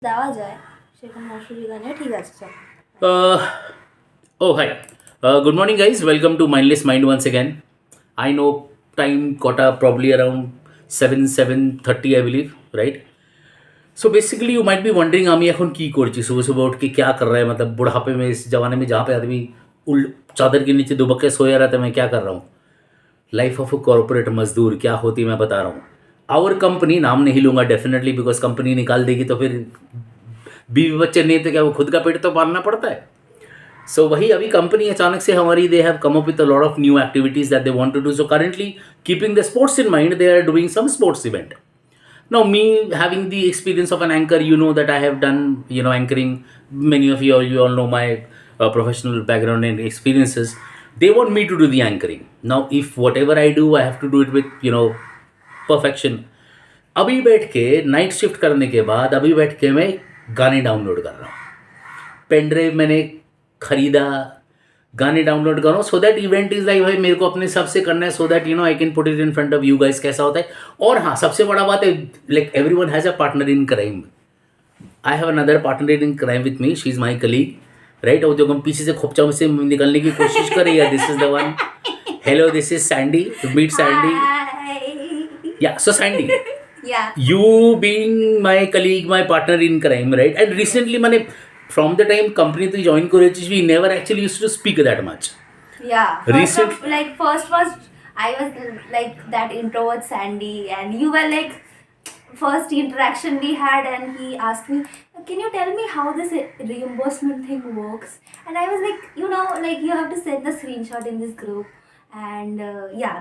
দেওয়া যায়, সেখানে অসুবিধা নেই, ঠিক আছে চল। Oh, hi. Good morning, guys. Welcome to Mindless Mind once again. I know time got up probably around 7:30, I believe, right? So basically, you might be wondering, আমি এখন কি করছি सुबह सुबह उठ के क्या कर रहा है, मतलब बुढ़ापे में, इस जमाने में जहाँ पे आदमी उल चादर के नीचे दुबक के सोया रहता है, मैं क्या कर रहा हूँ। लाइफ ऑफ अ कॉर्पोरेट मजदूर क्या होती है मैं बता रहा हूँ। आवर कंपनी, नाम नहीं लूँगा डेफिनेटली, बिकॉज कंपनी निकाल देगी तो फिर बीवी बच्चे नहीं थे क्या, वो खुद का पेट तो पालना पड़ता है। सो वही अभी कंपनी अचानक से हमारी, they have come up with a lot of new activities that they want to do. So currently keeping the sports in mind, they are doing some sports event. Now me having the experience of an anchor, you know that I have done, anchoring. Many of you all know my professional background and experiences. They want me to do the anchoring. Now if whatever I do, I have to do it with perfection. अभी बैठ के night shift करने के बाद अभी बैठ के मैं गाने डाउनलोड कर रहा हूँ. पेन ड्राइव मैंने खरीदा, गाने डाउनलोड कर रहा हूँ. So that event is like, भाई मेरे को अपने हिसाब से करना है, so that I can put it in front of you guys कैसा होता है. और हाँ, सबसे बड़ा बात है, like everyone has a partner in crime. I have another partner in crime with me, she is my colleague, right. और जो हम पीछे से खोपचा में से निकलने की कोशिश कर रही है, this is the one. Hello, this is Sandy. To meet Sandy. Yeah so Sandy, Yeah. you being my colleague, my partner in crime, right? And recently, मैंने from the time company to join करेची, we never actually used to speak that much. Yeah. Recent- First, I was like that introvert Sandy, and you were like first interaction we had, and he asked me, "Can you tell me how this reimbursement thing works?" And I was like, you have to send the screenshot in this group. And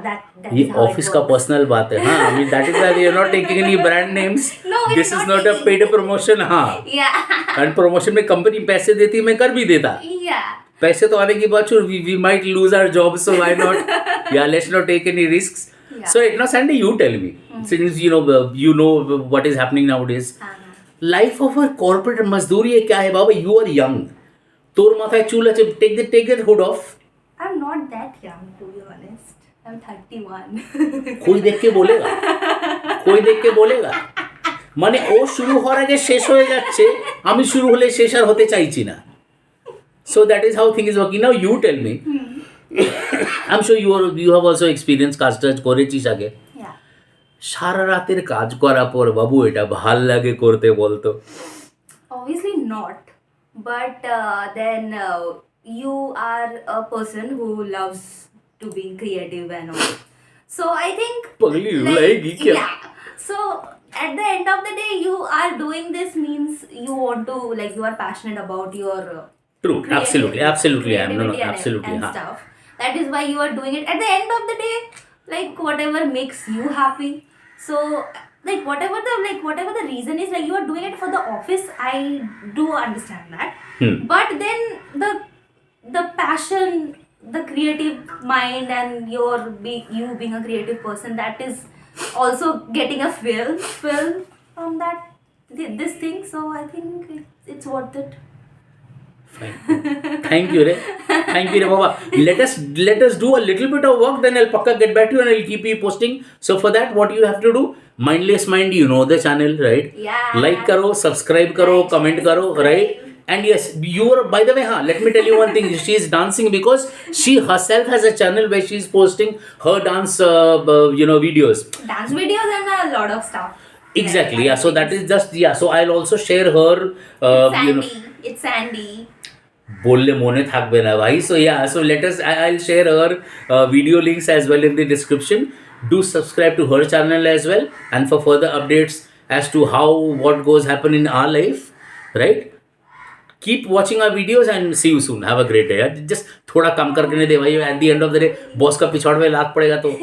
that ये is how office it का works. Personal बात है. हाँ, I mean that is why we are not taking any brand names. No, we are This is not not a taking. paid promotion. हाँ, Yeah. and promotion में company पैसे देती, मैं कर भी देता. Yeah. पैसे तो आने की बात छोड़, we might lose our job, so why not? Yeah, let's not take any risks. Yeah. So now Sandy, you tell me, since you know what is happening nowadays. Life of a corporate मजदूर ये क्या है बाबा. You are young, तोर माथा चूल আছে, take that hood off. I'm not that young, to be honest. I'm 31. कोई देख के बोलेगा, कोई देख के बोलेगा, মানে ও শুরু হওয়ার আগে শেষ হয়ে যাচ্ছে, আমি শুরু হলে শেষ আর হতে চাইছি না. So that is how thing is working. Now you tell me, I am sure you have also experience, কাজ টাজ করেছিস আগে. Yeah. সারা রাতের কাজ করার পর বাবু এটা ভাল লাগে করতে বলতো. Obviously not. But then you are a person who loves to be creative and all. So I think. पगली रुलाएगी क्या? Yeah. So at the end of the day, you are doing this means you want to, like, you are passionate about your. True, creativity- absolutely I am. No, creativity and- absolutely. and हाँ. stuff. That is why you are doing it. At the end of the day, like, whatever makes you happy. So like whatever the reason is, like, you are doing it for the office, I do understand that. But then the passion, the creative mind, and you being a creative person, that is also getting a fill from this thing. So I think it's worth it. Thank you, Baba. Let us do a little bit of work, then I'll pakka get back to you and I'll keep you posting. So for that, what you have to do, Mindless Mind, you know the channel, right? Yeah. Like karo, subscribe karo, Like, comment karo, subscribe. right? And yes, by the way, let me tell you one thing. She is dancing because she herself has a channel where she is posting her dance, videos. Dance videos and a lot of stuff. Exactly. Yeah. So that is just, so I'll also share her. Sandy. It's Sandy. बोलले मोने থাকবে না ভাই. So yeah, so let us, I'll share her video links as well in the description. Do subscribe to her channel as well, and for further updates as to what goes happen in our life, right? Keep watching our videos and see you soon. Have a great day. Just थोड़ा कम करके नहीं दे भाई, at the end of the day boss का पिछवाड़ में लात पड़ेगा तो